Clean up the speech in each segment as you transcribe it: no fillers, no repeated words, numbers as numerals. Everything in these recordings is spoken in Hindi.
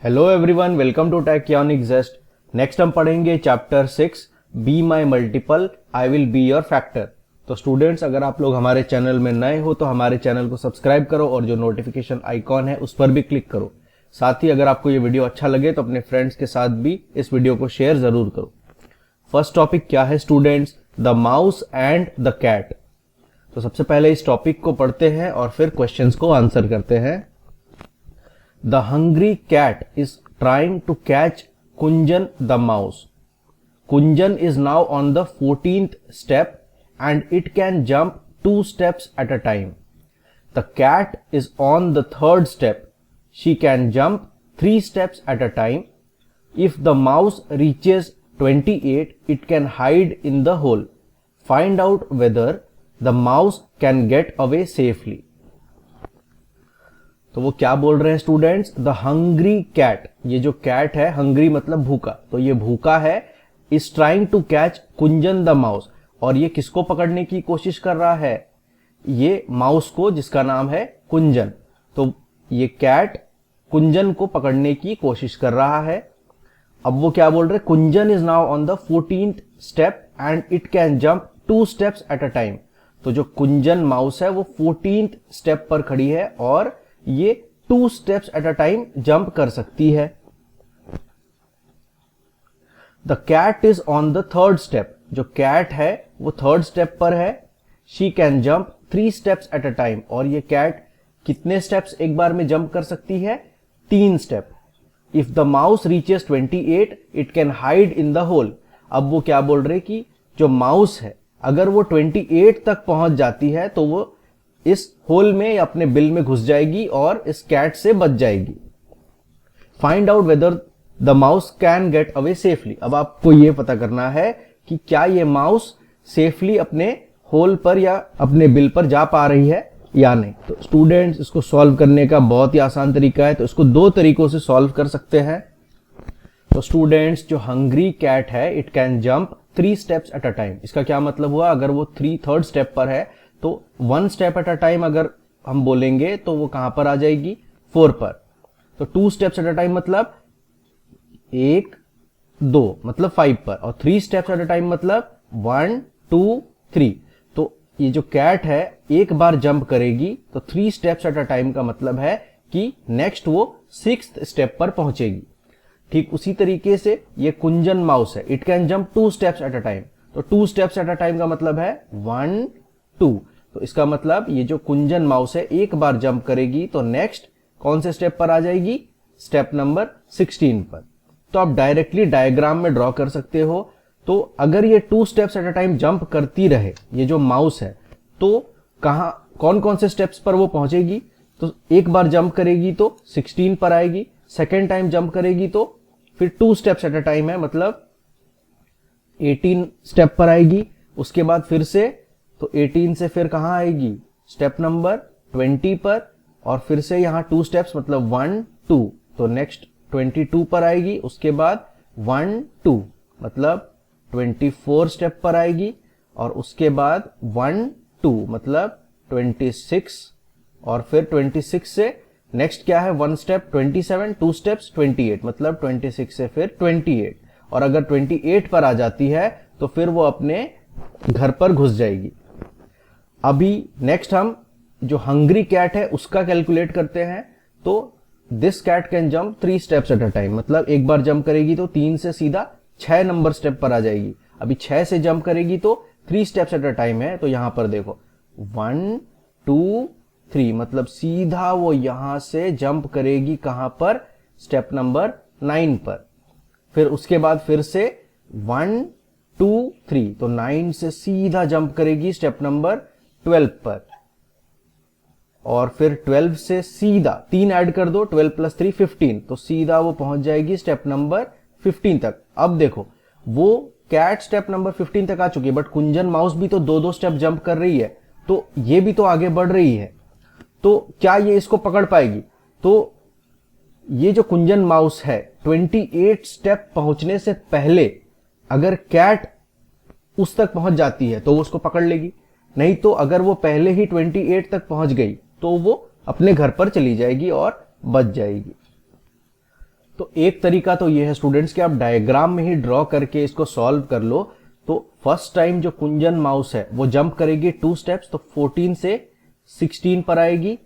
Hello everyone, welcome to Techyonic Jest. Next हम पढ़ेंगे chapter 6 be my multiple I will be your factor. तो स्टूडेंट्स, अगर आप लोग हमारे चैनल में नए हो तो हमारे चैनल को सब्सक्राइब करो और जो नोटिफिकेशन आइकॉन है उस पर भी क्लिक करो। साथ ही अगर आपको ये वीडियो अच्छा लगे तो अपने फ्रेंड्स के साथ भी इस वीडियो को शेयर जरूर करो। फर्स्ट टॉपिक क्या है students? The mouse and the cat. तो सबसे पहले इस टॉपिक को पढ़ते हैं और फिर क्वेश्चंस को आंसर करते हैं। The hungry cat is trying to catch Kunjan the mouse. Kunjan is now on the 14th step and it can jump 2 steps at a time. The cat is on the 3rd step. She can jump 3 steps at a time. If the mouse reaches 28, it can hide in the hole. Find out whether the mouse can get away safely. तो वो क्या बोल रहे हैं स्टूडेंट्स? द हंग्री कैट, ये जो कैट है, हंग्री मतलब भूखा, तो ये भूखा है, is trying to catch Kunjan the mouse. और ये किसको पकड़ने की कोशिश कर रहा है? ये माउस को, जिसका नाम है कुंजन। तो ये कैट कुंजन को पकड़ने की कोशिश कर रहा है। अब वो क्या बोल रहे हैं? Kunjan is now on the 14th step and it can jump 2 steps at a time. तो जो कुंजन माउस है वो 14th स्टेप पर खड़ी है और ये 2 steps at a time jump कर सकती है। The cat is on the 3rd step, जो कैट है वो 3rd स्टेप पर है। She can jump 3 steps at a time, और ये कैट कितने स्टेप्स एक बार में जंप कर सकती है? 3 step. If the mouse reaches 28, it can hide in the hole. अब वो क्या बोल रहे कि जो माउस है, अगर वो 28 तक पहुंच जाती है तो वो इस होल में या अपने बिल में घुस जाएगी और इस कैट से बच जाएगी। Find out whether the mouse can get away safely. अब आपको यह पता करना है कि क्या ये माउस सेफली अपने होल पर या अपने बिल पर जा पा रही है या नहीं। तो स्टूडेंट्स, इसको सॉल्व करने का बहुत ही आसान तरीका है। तो इसको 2 तरीकों से सॉल्व कर सकते हैं। तो स्टूडेंट्स, जो हंग्री कैट है, it can jump 3 steps at a time. इसका क्या मतलब हुआ? अगर वो 3rd स्टेप पर है तो 1 स्टेप एट अ टाइम अगर हम बोलेंगे तो वो कहां पर आ जाएगी? 4 पर। तो 2 स्टेप्स एट अ टाइम मतलब 1 2 मतलब 5 पर, और 3 स्टेप्स एट अ टाइम मतलब 1 2 3। तो ये जो कैट है एक बार जंप करेगी तो 3 स्टेप्स एट अ टाइम का मतलब है कि नेक्स्ट वो 6th स्टेप पर पहुंचेगी। ठीक उसी तरीके से ये कुंजन माउस है, it can jump 2 steps at a time. तो 2 स्टेप्स एट अ टाइम का मतलब है 1 2। तो इसका मतलब ये जो कुंजन माउस है एक बार जंप करेगी तो नेक्स्ट कौन से स्टेप पर आ जाएगी? स्टेप नंबर 16 पर। तो आप डायरेक्टली डायग्राम में ड्रॉ कर सकते हो। तो अगर ये 2 steps at a time jump करती रहे, ये जो माउस है, तो कौन कौन से स्टेप्स पर वो पहुंचेगी? तो एक बार जंप करेगी तो 16 पर आएगी, सेकेंड टाइम जंप करेगी तो फिर 2 स्टेप्स एट अ टाइम है, मतलब 18 स्टेप पर आएगी। उसके बाद फिर से तो 18 से फिर कहां आएगी? स्टेप नंबर 20 पर, और फिर से यहां 2 स्टेप्स मतलब 1 2, तो नेक्स्ट 22 पर आएगी। उसके बाद 1 2 मतलब 24 स्टेप पर आएगी, और उसके बाद 1 2 मतलब 26, और फिर 26 से नेक्स्ट क्या है? 1 स्टेप 27, 2 स्टेप्स 28 मतलब 26 से फिर 28, और अगर 28 पर आ जाती है तो फिर वो अपने घर पर घुस जाएगी। अभी नेक्स्ट हम जो हंग्री कैट है उसका कैलकुलेट करते हैं। तो this cat can jump 3 steps at a time, मतलब एक बार जंप करेगी तो 3 से सीधा 6 नंबर स्टेप पर आ जाएगी। अभी 6 से जंप करेगी तो 3 स्टेप्स एट अ टाइम है, तो यहां पर देखो 1 2 3 मतलब सीधा वो यहां से जंप करेगी कहां पर? स्टेप नंबर 9 पर। फिर उसके बाद फिर से 1 2 3, तो 9 से सीधा जंप करेगी स्टेप नंबर 12 पर, और फिर 12 से सीधा 3 ऐड कर दो, 12 + 3 15, तो सीधा वो पहुंच जाएगी स्टेप नंबर 15 तक। अब देखो वो कैट स्टेप नंबर 15 तक आ चुकी है, बट कुंजन माउस भी तो 2-2 स्टेप जंप कर रही है, तो ये भी तो आगे बढ़ रही है। तो क्या ये इसको पकड़ पाएगी? तो ये जो कुंजन माउस है 28 स्टेप पहुंचने से पहले अगर कैट उस तक पहुंच जाती है तो वो उसको पकड़ लेगी, नहीं तो अगर वो पहले ही 28 तक पहुंच गई तो वो अपने घर पर चली जाएगी और बच जाएगी। तो एक तरीका तो ये है स्टूडेंट्स कि आप डायग्राम में ही ड्रॉ करके इसको सॉल्व कर लो। तो फर्स्ट टाइम जो कुंजन माउस है वो जंप करेगी 2 स्टेप्स, तो 14 से 16 पर आएगी।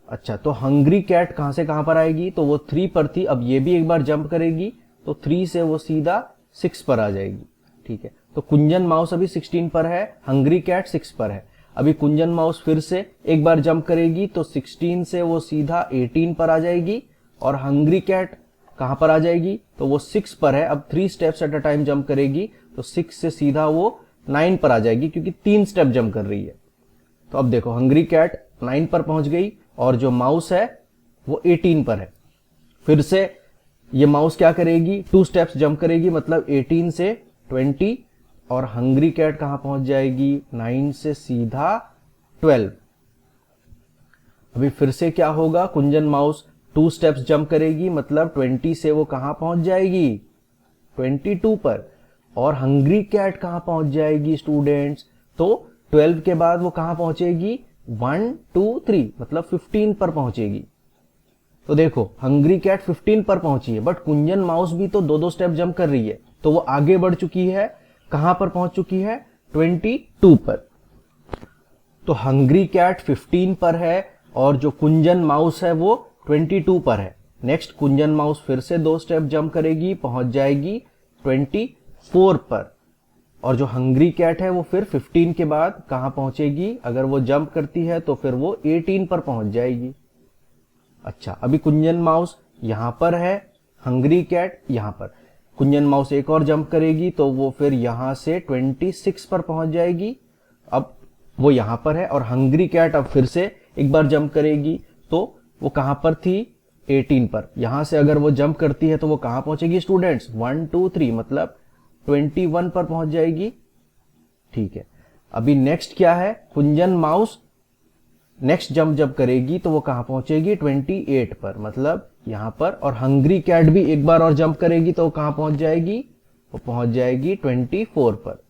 अच्छा, तो हंग्री कैट कहां से कहां पर आएगी, तो वो 3 पर थी, अब ये भी एक बार जंप करेगी तो 3 से वो सीधा 6 पर आ जाएगी। ठीक है, तो कुंजन माउस अभी 16 पर है, हंग्री कैट 6 पर है। अभी कुंजन माउस फिर से एक बार जंप करेगी तो 16 से वो सीधा 18 पर आ जाएगी, और हंग्री कैट कहां पर आ जाएगी, तो वो 6 पर है। अब 3 steps at a time jump करेगी तो 6 से सीधा वो 9 पर आ जाएगी, क्योंकि 3 स्टेप जंप कर रही है। तो अब देखो हंग्री कैट 9 पर पहुंच गई और जो माउस है वो 18 पर है। फिर से ये माउस क्या करेगी, 2 स्टेप्स जंप करेगी, मतलब 18 से 20, और हंग्री कैट कहां पहुंच जाएगी, 9 से सीधा 12। अभी फिर से क्या होगा, कुंजन माउस 2 स्टेप्स जंप करेगी, मतलब 20 से वो कहां पहुंच जाएगी, 22 पर, और हंग्री कैट कहां पहुंच जाएगी स्टूडेंट्स, तो 12 के बाद वो कहां पहुंचेगी, 1 2 3, मतलब 15 पर पहुंचेगी। तो देखो हंग्री कैट 15 पर पहुंची है, बट कुंजन माउस भी तो 2-2 स्टेप जंप कर रही है, तो वो आगे बढ़ चुकी है, कहां पर पहुंच चुकी है, 22 पर। तो हंग्री कैट 15 पर है और जो कुंजन माउस है वो 22 पर है। नेक्स्ट कुंजन माउस फिर से 2 स्टेप जंप करेगी, पहुंच जाएगी 24 पर, और जो हंग्री कैट है वो फिर 15 के बाद कहां पहुंचेगी, अगर वो जंप करती है तो फिर वो 18 पर पहुंच जाएगी। अच्छा, अभी कुंजन माउस यहां पर है, हंग्री कैट यहां पर। कुंजन माउस एक और जंप करेगी तो वो फिर यहां से 26 पर पहुंच जाएगी, अब वो यहां पर है, और हंग्री कैट अब फिर से एक बार जंप करेगी तो वो कहां पर थी, 18 पर। यहां से अगर वो जंप करती है तो वो कहां पहुंचेगी स्टूडेंट्स, 1 2 3, मतलब 21 पर पहुंच जाएगी। ठीक है, अभी नेक्स्ट क्या है, कुंजन माउस नेक्स्ट जंप जब करेगी तो वो कहां पहुंचेगी, 28 पर, मतलब यहां पर, और हंग्री कैट भी एक बार और जंप करेगी तो वो कहां पहुंच जाएगी, वो पहुंच जाएगी 24 पर।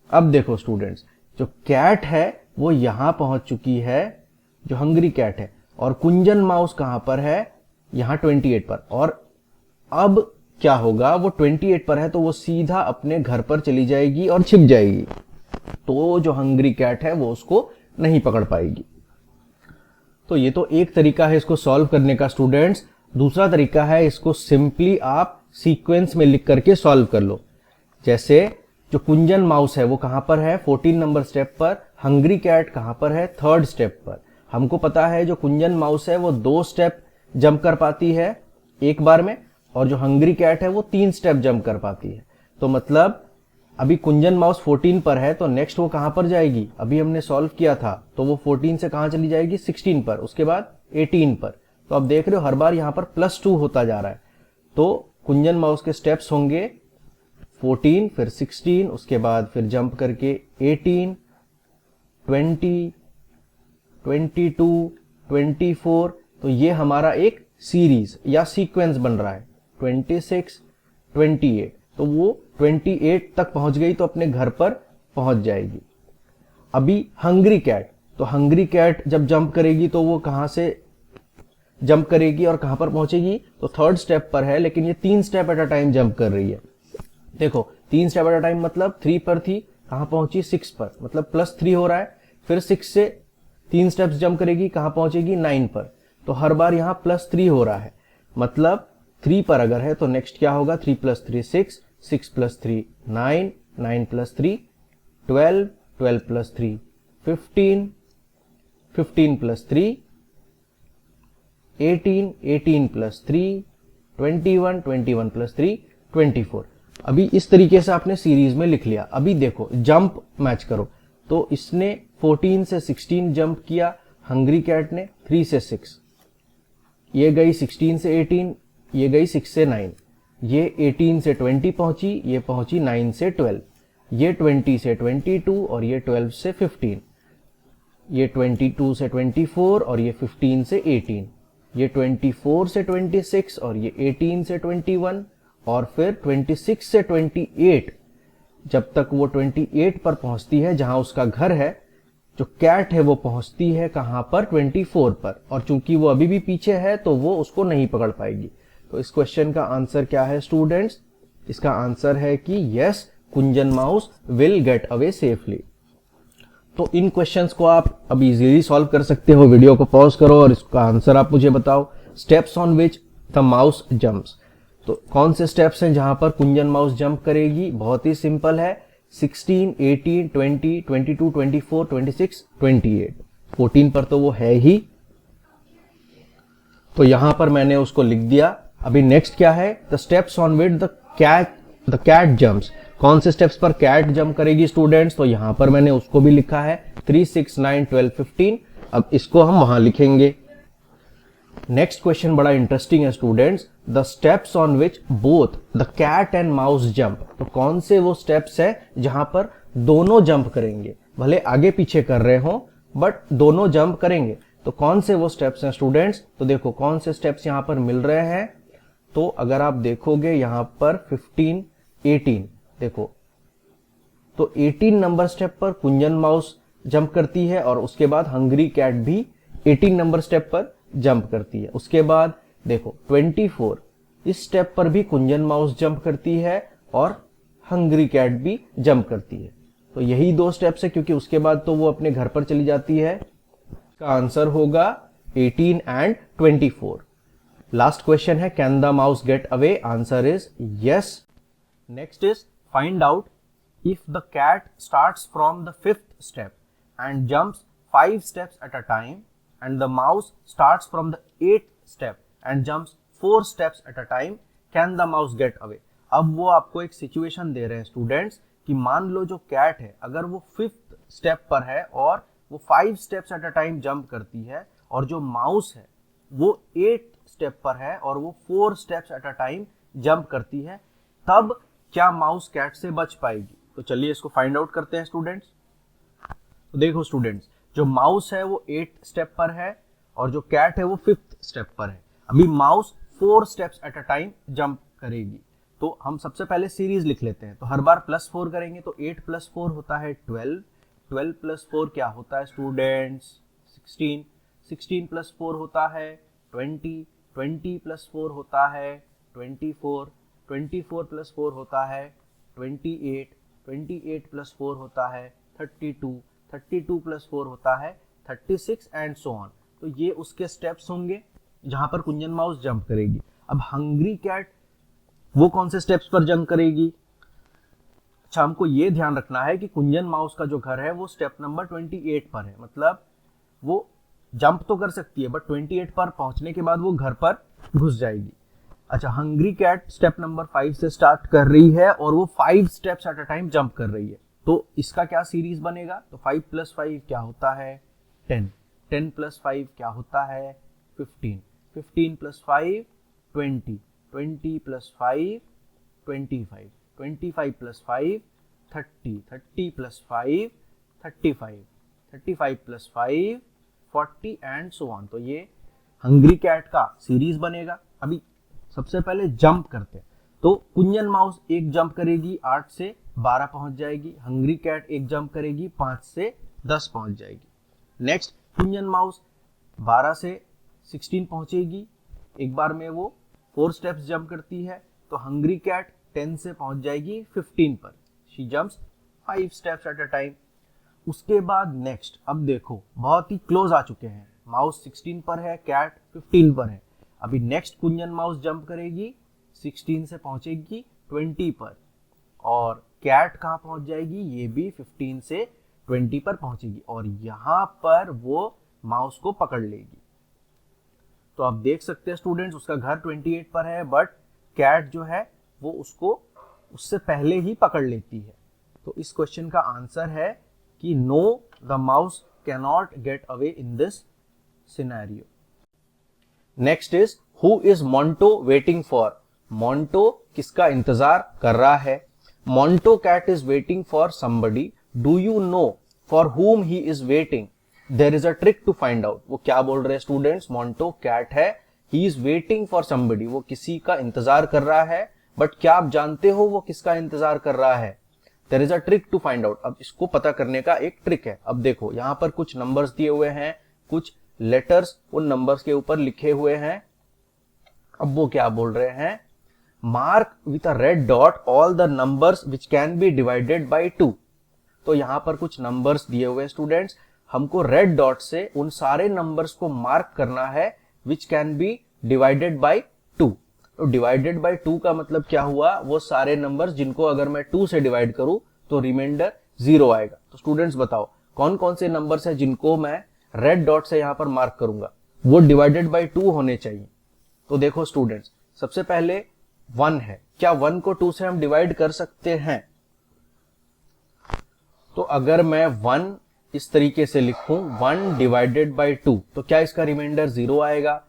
अब देखो स्टूडेंट्स, जो कैट है वो यहां पहुंच चुकी है, जो हंग्री कैट है, और कुंजन माउस कहां पर है, यहां 28 पर, और अब क्या होगा, वो 28 पर है तो वो सीधा अपने घर पर चली जाएगी और छिप जाएगी, तो जो हंग्री कैट है वो उसको नहीं पकड़ पाएगी। तो ये तो एक तरीका है इसको सॉल्व करने का स्टूडेंट्स। दूसरा तरीका है, इसको सिंपली आप सीक्वेंस में लिख करके सॉल्व कर लो। जैसे जो कुंजन माउस है वो कहां पर है, 14 नंबर स्टेप पर, हंग्री कैट कहां पर है, 3rd स्टेप पर। हमको पता है जो कुंजन माउस है वो 2 स्टेप जंप कर पाती है एक बार में, और जो हंग्री कैट है वो 3 स्टेप जंप कर पाती है। तो मतलब अभी कुंजन माउस 14 पर है तो नेक्स्ट वो कहां पर जाएगी, अभी हमने सॉल्व किया था तो वो 14 से कहां चली जाएगी, 16 पर, उसके बाद 18 पर। तो अब देख रहे हो हर बार यहां पर +2 होता जा रहा है। तो कुंजन माउस के स्टेप्स होंगे 14, फिर 16, उसके बाद फिर जंप करके 18, 20, 22, 24। तो ये हमारा एक सीरीज या सीक्वेंस बन रहा है, 26, 28। तो वो 28 तक पहुंच गई तो अपने घर पर पहुंच जाएगी। अभी हंग्री कैट, तो हंग्री कैट जब जंप करेगी तो वो कहां से जंप करेगी और कहां पर पहुंचेगी, तो 3rd स्टेप पर है, लेकिन ये 3 step at a time jump कर रही है। देखो 3 स्टेप एट अ टाइम, मतलब 3 पर थी, कहां पहुंची, 6 पर, मतलब +3 हो रहा है। फिर 6 से 3 स्टेप्स जंप करेगी, कहां पहुंचेगी, 9 पर। तो हर बार यहां +3 हो रहा है, मतलब 3 पर अगर है तो नेक्स्ट क्या होगा, 3 + 3 6, 6 + 3 9, 9 + 3 12, 12 + 3 15, 15 + 3 18, 18 + 3 21, 21 + 3 24। अभी इस तरीके से आपने सीरीज में लिख लिया। अभी देखो जंप मैच करो, तो इसने 14 से 16 जंप किया, हंग्री कैट ने 3 से 6, ये गई 16 से 18, ये गई 6 से 9, ये 18 से 20 पहुंची, ये पहुंची 9 से 12, ये 20 से 22 और ये 12 से 15, ये 22 से 24 और ये 15 से 18, ये 24 से 26 और ये 18 से 21, और फिर 26 से 28, जब तक वो 28 पर पहुंचती है जहां उसका घर है, जो कैट है वो पहुंचती है कहां पर, 24 पर, और चूंकि वो अभी भी पीछे है तो वो उसको नहीं पकड़ पाएगी। तो इस क्वेश्चन का आंसर क्या है स्टूडेंट्स? इसका आंसर है कि yes, Kunjan mouse will get away safely. तो इन क्वेश्चंस को आप अब इजीली सॉल्व कर सकते हो। वीडियो को पॉज करो और इसका आंसर आप मुझे बताओ। Steps on which the mouse jumps, तो कौन से स्टेप्स हैं जहां पर कुंजन माउस जंप करेगी? बहुत ही सिंपल है, 16, 18, 20, 22, 24, 26, 28। 14 पर तो वो है ही, तो यहां पर मैंने उसको लिख दिया। अभी नेक्स्ट क्या है? The steps on which the cat jumps, कौन से स्टेप्स पर कैट जंप करेगी स्टूडेंट्स? तो यहां पर मैंने उसको भी लिखा है 3, 6, 9, 12, 15। अब इसको हम वहां लिखेंगे। नेक्स्ट क्वेश्चन बड़ा इंटरेस्टिंग है students, the steps on which both the cat and mouse jump, तो कौन से वो स्टेप्स है जहां पर दोनों जंप करेंगे? भले आगे पीछे कर रहे हो बट दोनों जंप करेंगे। तो कौन से वो स्टेप्स हैं स्टूडेंट्स? तो देखो कौन से स्टेप्स यहां पर मिल रहे हैं। तो अगर आप देखोगे यहां पर 15, 18, देखो तो 18 नंबर स्टेप पर कुंजन माउस जंप करती है और उसके बाद हंग्री कैट भी 18 नंबर स्टेप पर जंप करती है। उसके बाद देखो 24, इस स्टेप पर भी कुंजन माउस जंप करती है और हंग्री कैट भी जंप करती है। तो यही दो स्टेप्स है, क्योंकि उसके बाद तो वो अपने घर पर चली जाती है। इसका आंसर होगा 18 एंड 24। लास्ट क्वेश्चन है, can the mouse get away? Answer is yes. Next is find out if the cat starts from the 5th step and jumps 5 steps at a time and the mouse starts from the 8th step and jumps 4 steps at a time, can the mouse get away? अब वो आपको एक सिचुएशन दे रहे हैं स्टूडेंट्स कि मान लो जो कैट है अगर वो 5th स्टेप पर है और वो 5 steps at a time jump करती है, और जो माउस है वो 8 स्टेप पर है और वो 4 steps at a time jump करती है, तब क्या माउस कैट से बच पाएगी? तो चलिए इसको फाइंड आउट करते हैं स्टूडेंट्स। तो देखो स्टूडेंट्स, जो माउस है वो 8 स्टेप पर है और जो कैट है वो 5th स्टेप पर है। अभी mouse 4 steps at a time jump करेगी, तो हम सबसे पहले सीरीज लिख लेते हैं। तो हर बार +4 करेंगे, तो 8 + 4 होता है 12, 12 + 4 क्या होता है स्टूडेंट्स? 16, 16 + 4 होता है 20, 20 + 4 होता है 24, 24 + 4 होता है 28, 28 + 4 होता है 32, 32 + 4 होता है 36 एंड सो ऑन। तो ये उसके स्टेप्स होंगे जहां पर कुंजन माउस जंप करेगी। अब हंग्री कैट वो कौन से स्टेप्स पर जंप करेगी? अच्छा, हमको ये ध्यान रखना है कि कुंजन माउस का जो घर है वो स्टेप नंबर 28 पर है, मतलब वो जंप तो कर सकती है बट 28 पर पहुंचने के बाद वो घर पर घुस जाएगी। अच्छा, हंग्री कैट स्टेप नंबर 5 से स्टार्ट कर रही है और वो 5 steps at a time jump कर रही है, तो इसका क्या सीरीज बनेगा? तो 5 + 5 क्या होता है 10, 10 + 5 क्या होता है 15, 15 + 5 20, 20 + 5 25, 25 + 5 30, 30 + 5 35, 35 + 5 40 एंड सो ऑन। तो ये हंग्री कैट का सीरीज बनेगा। अभी सबसे पहले जंप करते हैं, तो कुंजन माउस एक जंप करेगी 8 से 12 पहुंच जाएगी, हंग्री कैट एक जंप करेगी 5 से 10 पहुंच जाएगी। नेक्स्ट कुंजन माउस 12 से 16 पहुंचेगी, एक बार में वो 4 स्टेप्स जंप करती है, तो हंग्री कैट 10 से पहुंच जाएगी 15 पर, she jumps 5 steps at a time. उसके बाद नेक्स्ट, अब देखो बहुत ही क्लोज आ चुके हैं, माउस 16 पर है, कैट 15 पर है। अभी नेक्स्ट कुंजन माउस जंप करेगी 16 से पहुंचेगी 20 पर, और कैट कहां पहुंच जाएगी? ये भी 15 से 20 पर पहुंचेगी और यहां पर वो माउस को पकड़ लेगी। तो आप देख सकते हैं स्टूडेंट्स, उसका घर 28 पर है बट कैट जो है वो उसको उससे पहले ही पकड़ लेती है। तो इस क्वेश्चन का आंसर है कि no, the mouse can not get away in this scenario. Next is who is Monto waiting for? Monto किसका इंतजार कर रहा है? Monto cat is waiting for somebody. Do you know for whom he is waiting? There is a trick to find out. वो क्या बोल रहे हैं स्टूडेंट्स? मोंटो कैट है, he is waiting for somebody, वो किसी का इंतजार कर रहा है, बट क्या आप जानते हो वो किसका इंतजार कर रहा है? There is a trick to find out. अब इसको पता करने का एक ट्रिक है। अब देखो यहां पर कुछ नंबर्स दिए हुए हैं, कुछ लेटर्स उन नंबर्स के ऊपर लिखे हुए हैं। अब वो क्या बोल रहे हैं, mark with a red dot all the numbers which can be divided by 2। तो यहां पर कुछ नंबर्स दिए हुए स्टूडेंट्स, हमको रेड डॉट से उन सारे नंबर्स को मार्क करना है which can be divided by 2। तो डिवाइडेड बाई 2 का मतलब क्या हुआ, वो सारे नंबर्स जिनको अगर मैं 2 से डिवाइड करूं तो रिमाइंडर 0 आएगा। तो स्टूडेंट्स बताओ कौन कौन से नंबर्स हैं जिनको मैं रेड डॉट से यहां पर मार्क करूंगा, वो डिवाइडेड बाई 2 होने चाहिए। तो देखो स्टूडेंट्स, सबसे पहले 1 है, क्या 1 को 2 से हम डिवाइड कर सकते हैं? तो अगर मैं 1 इस तरीके से लिखूं 1 डिवाइडेड बाई 2, तो क्या इसका रिमाइंडर 0 आएगा?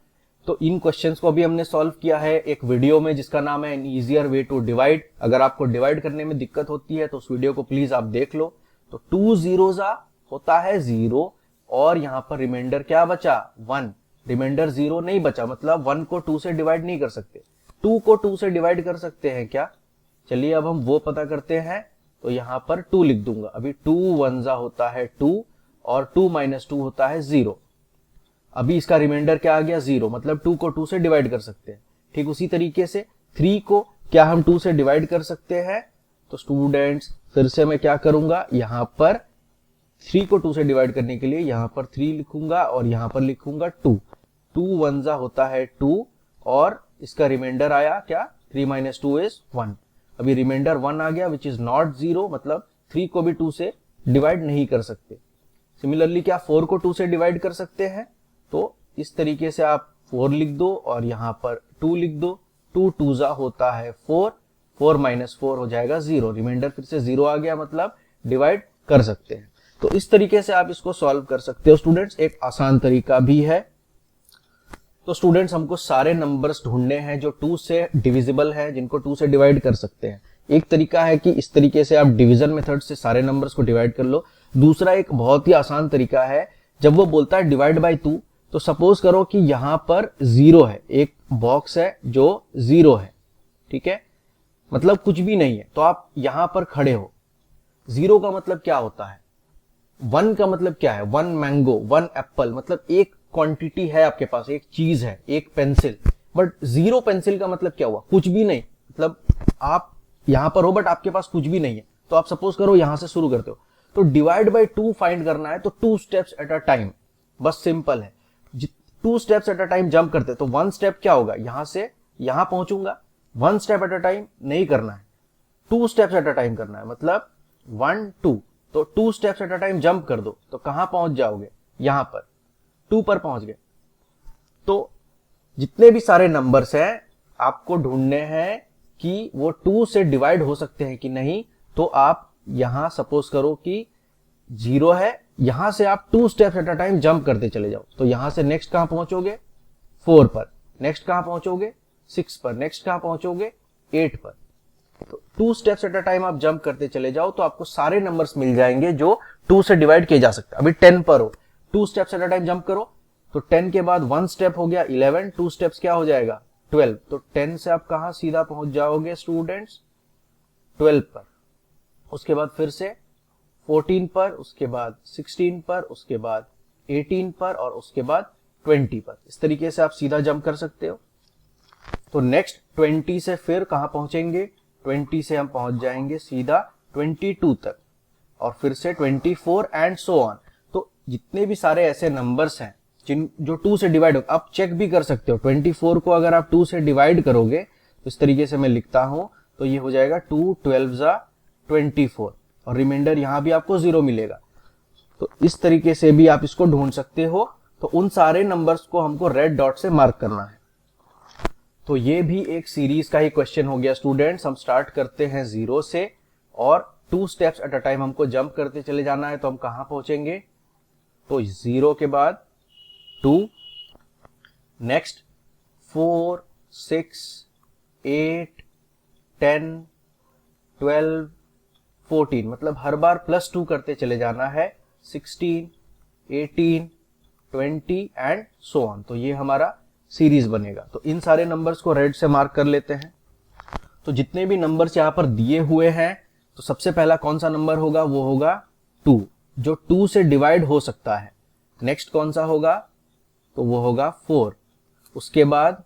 तो इन क्वेश्चंस को भी हमने सॉल्व किया है एक वीडियो में जिसका नाम है an easier way to divide. अगर आपको डिवाइड करने में दिक्कत होती है तो उस वीडियो को प्लीज आप देख लो। तो 2 जीरोज़ा होता है 0 और यहां पर रिमाइंडर क्या बचा, 1। रिमाइंडर 0 नहीं बचा, मतलब 1 को 2 से डिवाइड नहीं कर सकते। 2 को 2 से डिवाइड कर सकते हैं क्या? चलिए अब हम वो पता करते हैं। तो यहां पर 2 लिख दूंगा। अभी 2 1 होता है 2 और 2 माइनस 2 होता है 0। अभी इसका रिमाइंडर क्या आ गया, 0, मतलब 2 को 2 से डिवाइड कर सकते हैं। ठीक उसी तरीके से 3 को क्या हम 2 से डिवाइड कर सकते हैं? तो स्टूडेंट्स फिर से मैं क्या करूंगा, यहां पर 3 को 2 से डिवाइड करने के लिए यहां पर 3 लिखूंगा और यहां पर लिखूंगा 2। 2 1 होता है 2 और इसका रिमाइंडर आया क्या, 3 माइनस 2 इज 1। अभी रिमाइंडर 1 आ गया विच इज नॉट 0, मतलब 3 को भी 2 से डिवाइड नहीं कर सकते। सिमिलरली क्या 4 को 2 से डिवाइड कर सकते हैं? तो इस तरीके से आप 4 लिख दो और यहां पर 2 लिख दो। 2 2 होता है 4, 4 माइनस 4 हो जाएगा 0। रिमाइंडर फिर से 0 आ गया, मतलब डिवाइड कर सकते हैं। तो इस तरीके से आप इसको सॉल्व कर सकते हो स्टूडेंट्स। एक आसान तरीका भी है। तो स्टूडेंट्स हमको सारे नंबर्स ढूंढने हैं जो 2 से डिविजिबल है, जिनको 2 से डिवाइड कर सकते हैं। एक तरीका है कि इस तरीके से आप डिवीजन मेथड से सारे नंबर्स को डिवाइड कर लो। दूसरा एक बहुत ही आसान तरीका है, जब वो बोलता है डिवाइड बाय 2, तो सपोज करो कि यहां पर 0 है, एक बॉक्स है जो 0 है, ठीक है, मतलब कुछ भी नहीं है। तो आप यहां पर खड़े हो। 0 का मतलब क्या होता है, 1 का मतलब क्या है, 1 मैंगो, 1 एप्पल, मतलब एक क्वांटिटी है आपके पास, एक चीज है, एक पेंसिल। बट 0 पेंसिल का मतलब क्या हुआ, कुछ भी नहीं, मतलब आप यहां पर हो बट आपके पास कुछ भी नहीं है। तो आप सपोज करो यहां से शुरू करते हो, तो डिवाइड बाय 2 फाइंड करना है, तो 2 स्टेप्स एट अ टाइम, बस सिंपल है। 2 steps at a time jump करते, तो 1 स्टेप क्या होगा, यहां से यहां पहुंचूंगा। 1 स्टेप एट अ टाइम नहीं करना है, 2 स्टेप्स एट अ टाइम करना है, मतलब 1 2। तो 2 steps at a time jump कर दो, तो कहां पहुंच जाओगे, यहां पर 2 पर पहुंच गए। तो जितने भी सारे नंबर्स हैं आपको ढूंढने हैं कि वो 2 से डिवाइड हो सकते हैं कि नहीं। तो आप यहां सपोज करो कि 0 है, यहां से आप 2 steps at a time jump करते चले जाओ। तो यहां से नेक्स्ट कहां पहुंचोगे, 4 पर, नेक्स्ट कहां पहुंचोगे, 6 पर, नेक्स्ट कहां पहुंचोगे, 8 पर। तो 2 स्टेप्स एट अ टाइम आप जंप करते चले जाओ, तो आपको सारे नंबर्स मिल जाएंगे जो 2 से डिवाइड किए जा सकते हैं। अभी 10 पर हो, 2 steps at a time jump करो, तो 10 के बाद 1 स्टेप हो गया 11, 2 स्टेप्स क्या हो जाएगा 12। तो 10 से आप कहां सीधा पहुंच जाओगे स्टूडेंट्स, 12 पर। उसके बाद फिर से 14 पर, उसके बाद 16 पर, उसके बाद 18 पर और उसके बाद 20 पर। इस तरीके से आप सीधा जंप कर सकते हो। तो नेक्स्ट 20 से फिर कहां पहुंचेंगे, 20 से हम पहुंच जाएंगे सीधा 22 तक और फिर से 24 एंड सो ऑन। तो जितने भी सारे ऐसे नंबर्स हैं जिन जो 2 से डिवाइड हो, आप चेक भी कर सकते हो। 24 को अगर आप 2 से डिवाइड करोगे, तो इस तरीके से मैं लिखता हूं, तो ये हो जाएगा 2 12 24 और रिमाइंडर यहां भी आपको 0 मिलेगा। तो इस तरीके से भी आप इसको ढूंढ सकते हो। तो उन सारे नंबर्स को हमको रेड डॉट से मार्क करना है। तो ये भी एक सीरीज का ही क्वेश्चन हो गया स्टूडेंट्स। हम स्टार्ट करते हैं 0 से और 2 स्टेप्स एट अ टाइम हमको जंप करते चले जाना है। तो हम कहां पहुंचेंगे, तो 0 के बाद 2, नेक्स्ट 4 6 8 10 12 14, मतलब हर बार +2 करते चले जाना है। 16 18 20 एंड सो ऑन। तो ये हमारा सीरीज बनेगा। तो इन सारे नंबर्स को रेड से मार्क कर लेते हैं। तो जितने भी नंबर्स यहां पर दिए हुए हैं, तो सबसे पहला कौन सा नंबर होगा, वो होगा 2, जो 2 से डिवाइड हो सकता है। नेक्स्ट कौन सा होगा, तो वो होगा 4। उसके बाद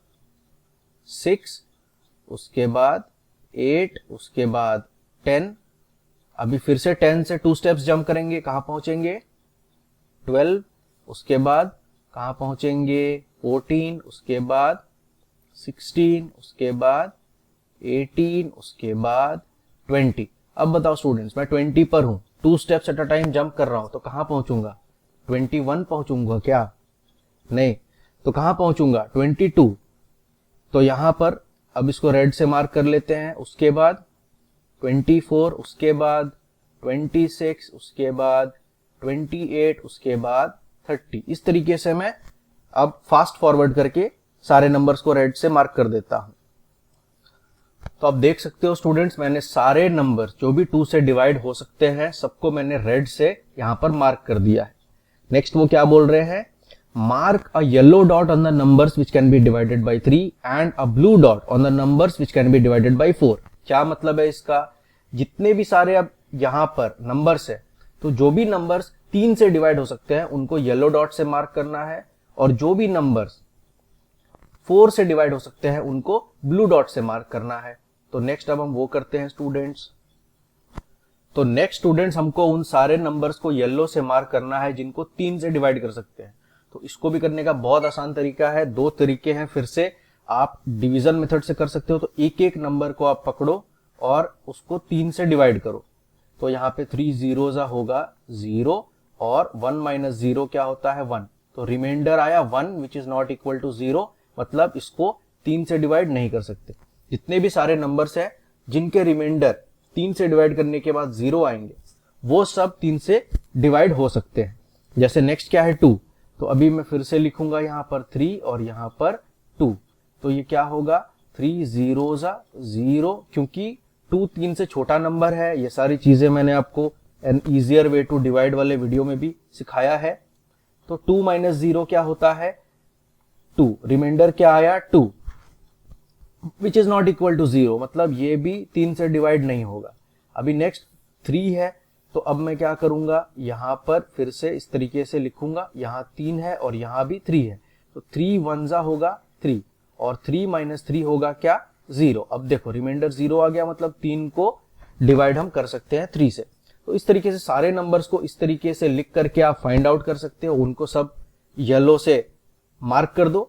6, उसके बाद 8, उसके बाद 10। अभी फिर से 10 से 2 स्टेप्स जंप करेंगे, कहां पहुंचेंगे 12, उसके बाद कहां पहुंचेंगे 14, उसके बाद 16, उसके बाद 18, उसके बाद 20। अब बताओ स्टूडेंट्स, मैं 20 पर हूं, 2 steps at a time jump कर रहा हूं, तो कहां पहुंचूंगा 21 पहुंचूंगा क्या? नहीं, तो कहां पहुंचूंगा 22। तो यहां पर अब इसको रेड से मार्क कर लेते हैं। उसके बाद 24, उसके बाद 26, उसके बाद 28, उसके बाद 30। इस तरीके से मैं अब फास्ट फॉरवर्ड करके सारे नंबर्स को रेड से मार्क कर देता हूं। तो आप देख सकते हो स्टूडेंट्स, मैंने सारे नंबर्स जो भी 2 से डिवाइड हो सकते हैं सबको मैंने रेड से यहां पर मार्क कर दिया है। नेक्स्ट वो क्या बोल रहे हैं, mark a yellow dot on the numbers which can be divided by 3 and a blue dot on the numbers which can be divided by 4। क्या मतलब है इसका, जितने भी सारे अब यहां पर नंबर्स है, तो जो भी नंबर्स 3 से डिवाइड हो सकते हैं उनको येलो डॉट से मार्क करना है, और जो भी नंबर्स 4 से डिवाइड हो सकते हैं उनको ब्लू डॉट से मार्क करना है। तो नेक्स्ट अब हम वो करते हैं स्टूडेंट्स। तो नेक्स्ट स्टूडेंट्स, हमको उन सारे नंबर्स को येलो से मार्क करना है जिनको 3 से डिवाइड कर सकते हैं। तो इसको भी करने का बहुत आसान तरीका है, 2 तरीके हैं। फिर से आप डिवीजन मेथड से कर सकते हो। तो एक एक नंबर को आप पकड़ो और उसको 3 से डिवाइड करो। तो यहाँ पे 3 जीरोज़ होगा 0, और 1 माइनस 0 क्या होता है 1। तो रिमाइंडर आया 1 which is not equal to 0, मतलब इसको 3 से डिवाइड नहीं कर सकते। जितने भी सारे नंबर्स हैं जिनके रिमाइंडर 3 से डिवाइड करने के बाद 0 आएंगे, वो सब 3 से डिवाइड हो सकते हैं। जैसे नेक्स्ट क्या है 2, तो अभी मैं फिर से लिखूंगा यहाँ पर 3 और यहाँ पर 2। तो ये क्या होगा 3 जीरोज़ 0, क्योंकि 2 3 से छोटा नंबर है। ये सारी चीजें मैंने आपको an easier way to divide वाले वीडियो में भी सिखाया है। तो 2 माइनस 0 क्या होता है 2, रिमाइंडर क्या आया 2 which is not equal to 0, मतलब ये भी 3 से डिवाइड नहीं होगा। अभी नेक्स्ट 3 है, तो अब मैं क्या करूंगा, यहां पर फिर से इस तरीके से लिखूंगा, यहां 3 है और यहां भी 3 है। तो 3 वनजा होगा 3, और 3 माइनस 3 होगा क्या 0। अब देखो रिमाइंडर 0 आ गया, मतलब 3 को डिवाइड हम कर सकते हैं 3 से। तो इस तरीके से सारे नंबर्स को इस तरीके से लिख करके आप फाइंड आउट कर सकते हो, उनको सब येलो से मार्क कर दो।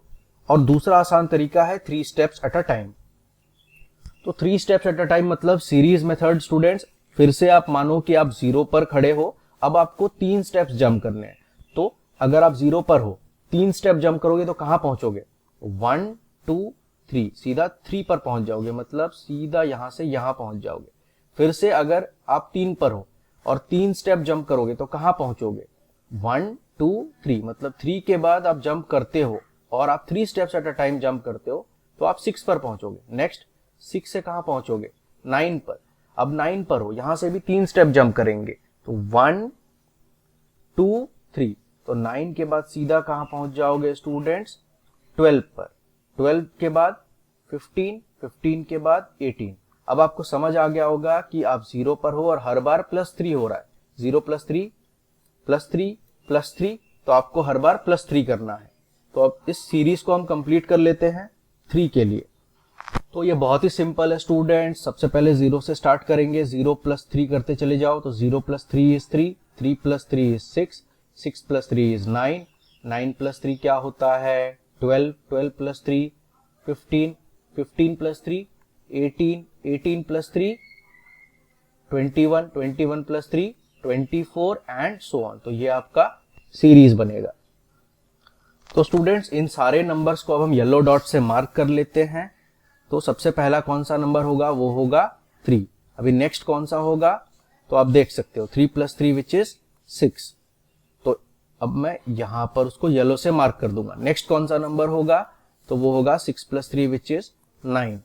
और दूसरा आसान तरीका है 3 स्टेप्स एट अ टाइम। तो 3 स्टेप्स एट अ टाइम मतलब सीरीज मेथड स्टूडेंट्स। फिर से आप मानो कि आप 0 पर खड़े हो, अब आपको 3 स्टेप्स जंप करने हैं। तो अगर आप 0 पर हो, 3 स्टेप जंप करोगे तो कहां पहुंचोगे 1 2 3, सीधा 3 पर पहुंच जाओगे, मतलब सीधा यहां से यहां पहुंच जाओगे। फिर से अगर आप 3 पर हो और 3 स्टेप जंप करोगे तो कहां पहुंचोगे 1 2 3, मतलब 3 के बाद आप जंप करते हो और आप 3 steps at a time jump करते हो तो आप 6 पर पहुंचोगे। नेक्स्ट 6 से कहां पहुंचोगे 9 पर। अब 9 पर हो, यहां से भी 3 स्टेप जंप करेंगे, तो 1 2 3, तो 9 के बाद सीधा कहां पहुंच जाओगे स्टूडेंट्स 12 पर। 12 के बाद 15, 15 के बाद 18। अब आपको समझ आ गया होगा कि आप 0 पर हो और हर बार +3 हो रहा है, 0 + 3 +3 +3, तो आपको हर बार +3 करना है। तो अब इस सीरीज को हम कंप्लीट कर लेते हैं 3 के लिए। तो ये बहुत ही सिंपल है स्टूडेंट्स। सबसे पहले 0 से स्टार्ट करेंगे, 0 + 3 करते चले जाओ। तो 0 + 3 इज 3, 3 + 3 इज 6, 6 + 3 इज 9, 9 + 3 क्या होता है 12, 12 + 3 15, 15 + 3 18, 18 + 3 21, 21 + 3 24 एंड सो ऑन। तो ये आपका सीरीज बनेगा। तो स्टूडेंट्स इन सारे नंबर्स को अब हम येलो डॉट से मार्क कर लेते हैं। तो सबसे पहला कौन सा नंबर होगा, वो होगा 3। अभी नेक्स्ट कौन सा होगा, तो आप देख सकते हो 3 + 3 विच इज 6। तो अब मैं यहां पर उसको येलो से मार्क कर दूंगा। नेक्स्ट कौन सा नंबर होगा, तो वो होगा 6 + 3 विच इज 9।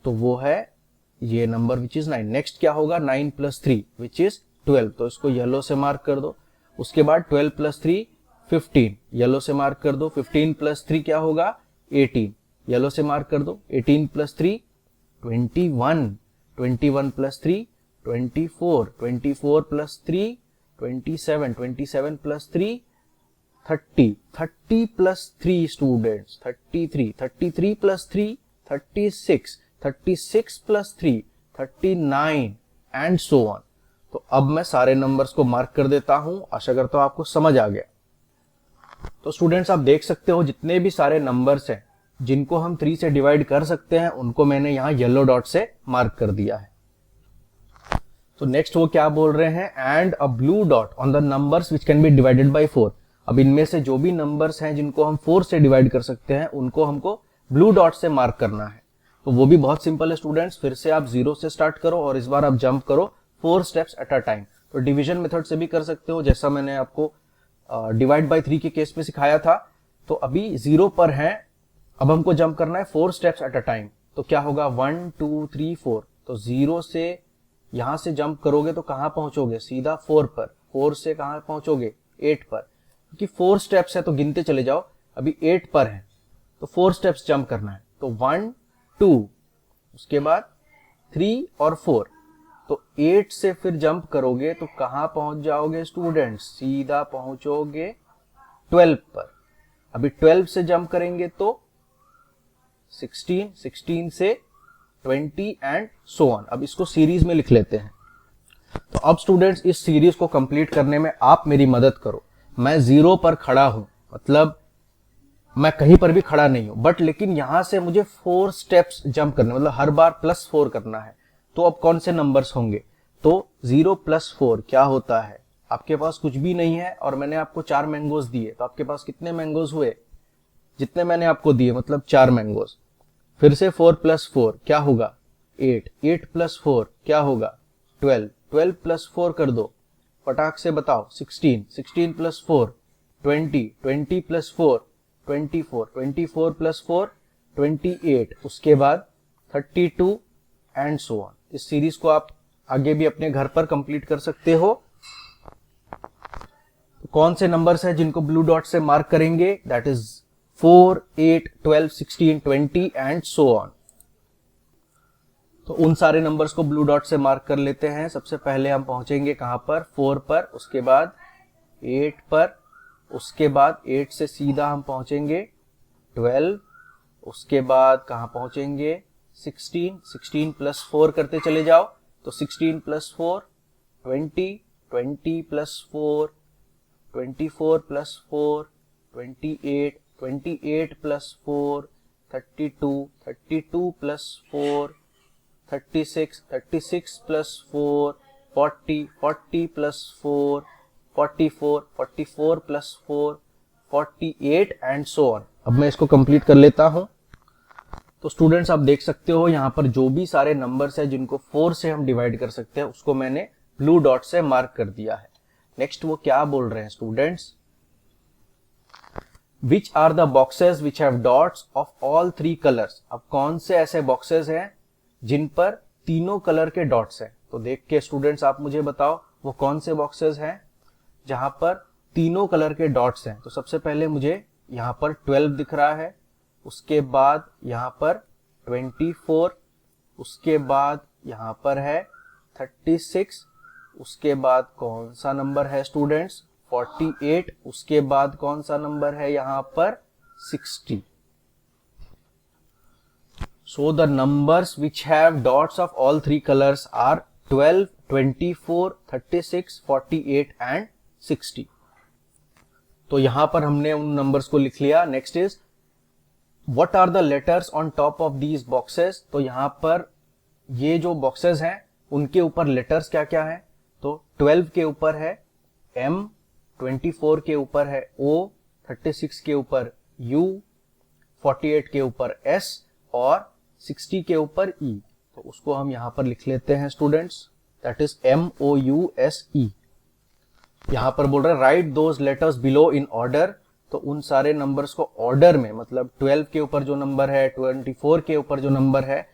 तो वो है ये नंबर विच इज 9। नेक्स्ट क्या होगा 9 + 3 विच इज 12। तो इसको येलो से मार्क कर दो। उसके बाद 12 + 3 15, येलो से मार्क कर दो। 15 + 3 क्या होगा 18, येलो से मार्क कर दो। 18 + 3 21, 21 + 3 24, 24 + 3 27, 27 + 3 30, 30 + 3 students 33, 33 + 3 36, 36 plus 3 39 and so on. तो अब मैं सारे नंबर्स को मार्क कर देता हूं। आशा करता हूं आपको समझ आ गया। तो स्टूडेंट्स आप देख सकते हो जितने भी सारे नंबर्स हैं जिनको हम 3 से डिवाइड कर सकते हैं उनको मैंने यहां येलो डॉट से मार्क कर दिया है। तो नेक्स्ट वो क्या बोल रहे हैं, and a blue dot on the numbers which can be divided by 4। अब इनमें से जो भी नंबर्स हैं जिनको हम 4 से डिवाइड कर सकते हैं उनको हमको ब्लू डॉट से मार्क करना है। तो वो भी बहुत सिंपल है स्टूडेंट्स। फिर से आप 0 से स्टार्ट करो और इस बार आप जंप करो 4 स्टेप्स एट अ टाइम। तो डिवीजन मेथड से भी कर सकते हो, जैसा मैंने आपको डिवाइड बाय 3 के केस में सिखाया था। तो अभी 0 पर है, अब हमको जंप करना है 4 स्टेप्स एट अ टाइम। तो क्या होगा 1 2 3 4। तो 0 से यहां से जंप करोगे तो कहां पहुंचोगे, सीधा 4 पर। 4 से कहां पहुंचोगे, 8 पर, क्योंकि 4 स्टेप्स है तो गिनते चले जाओ। अभी 8 पर है तो 4 स्टेप्स जंप करना है। तो 1 2, उसके बाद 3 और 4। तो 8 से फिर जंप करोगे तो कहां पहुंच जाओगे स्टूडेंट्स, सीधा पहुंचोगे 12 पर। अभी 12 से जंप करेंगे तो 16, 16 से 20 एंड सो ऑन। अब इसको सीरीज में लिख लेते हैं। तो अब स्टूडेंट्स इस सीरीज को कंप्लीट करने में आप मेरी मदद करो। मैं 0 पर खड़ा हूं, मतलब मैं कहीं पर भी खड़ा नहीं हूं, बट लेकिन यहां से मुझे 4 स्टेप्स जंप करने, मतलब हर बार +4 करना है। तो अब कौन से नंबर्स होंगे, तो 0 + 4 क्या होता है। आपके पास कुछ भी नहीं है और मैंने आपको 4 मैंगोज दिए, तो आपके पास कितने मैंगोज हुए, जितने मैंने आपको दिए, मतलब 4 मैंगोज। फिर से 4 + 4 क्या होगा 8, 8 + 4 क्या होगा 12, 12 + 4 कर दो, फटाक से बताओ 16, 16 + 4 20, 20 + 4 24, 24 + 4 28, उसके बाद 32 एंड सो ऑन। इस सीरीज को आप आगे भी अपने घर पर कंप्लीट कर सकते हो। तो कौन से नंबर्स हैं जिनको ब्लू डॉट से मार्क करेंगे, that is 4 8 12 16 20 and so on. तो उन सारे नंबर्स को ब्लू डॉट से मार्क कर लेते हैं। सबसे पहले हम पहुंचेंगे कहां पर, 4 पर, उसके बाद 8 पर, उसके बाद 8 से सीधा हम पहुंचेंगे 12, उसके बाद कहां पहुंचेंगे 16, 16 + 4 करते चले जाओ, तो 16 + 4 20, 20 + 4 24 + 4 28, 28 + 4 32, 32 + 4 36, 36 + 4 40, 40 + 4 44, 44 + 4 48 एंड सो ऑन। अब मैं इसको कंप्लीट कर लेता हूं। तो स्टूडेंट्स आप देख सकते हो यहां पर जो भी सारे नंबर्स है जिनको 4 से हम डिवाइड कर सकते हैं उसको मैंने ब्लू डॉट से मार्क कर दिया है। नेक्स्ट वो क्या बोल रहे हैं students, which are the boxes which have dots of all 3 colours. अब कौन से ऐसे बॉक्सेस हैं जिन पर तीनों कलर के डॉट्स हैं। तो देख के स्टूडेंट्स आप मुझे बताओ वो कौन से बॉक्सेस हैं जहां पर तीनों कलर के डॉट्स हैं। तो सबसे पहले मुझे यहां पर 12 दिख रहा है, उसके बाद यहां पर 24, उसके बाद यहां पर है 36, उसके बाद कौन सा नंबर है स्टूडेंट्स 48, उसके बाद कौन सा नंबर है यहां पर 60। So the numbers which have dots of all 3 colors are 12, 24, 36, 48 and 60। तो यहां पर हमने उन नंबर्स को लिख लिया। Next is what are the letters on top of these boxes. तो यहां पर ये जो बॉक्सेस हैं उनके ऊपर लेटर्स क्या क्या है, तो 12 के ऊपर है M, 24 के ऊपर है O, 36 के ऊपर U, 48 के ऊपर S और 60 के ऊपर E। तो उसको हम यहां पर लिख लेते हैं स्टूडेंट्स, दैट इज MOUSE। यहां पर बोल रहे हैं right those letters below in order. तो उन सारे नंबर्स को ऑर्डर में, मतलब 12 के ऊपर जो नंबर है, 24 के ऊपर जो नंबर है,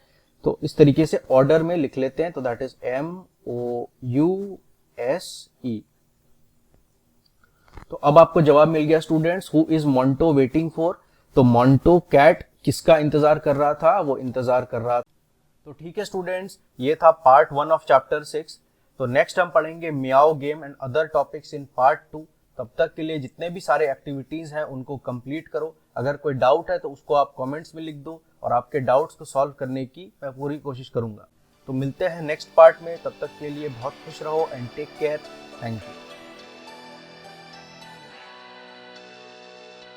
तो इस तरीके से ऑर्डर में लिख लेते हैं। तो दैट इज MOUSE। तो अब आपको जवाब मिल गया students, who is Monto waiting for. तो मोंटो कैट किसका इंतजार कर रहा था, वो इंतजार कर रहा था। तो ठीक है स्टूडेंट्स, ये था पार्ट 1 ऑफ चैप्टर 6। तो नेक्स्ट हम पढ़ेंगे Miao game and other topics in part 2। तब तक के लिए जितने भी सारे एक्टिविटीज हैं उनको कंप्लीट करो। अगर कोई डाउट है तो उसको आप कमेंट्स में लिख दो और आपके डाउट्स को सॉल्व करने की मैं पूरी कोशिश करूंगा। तो मिलते हैं नेक्स्ट पार्ट में, तब तक के लिए बहुत खुश रहो and take care. Thank you.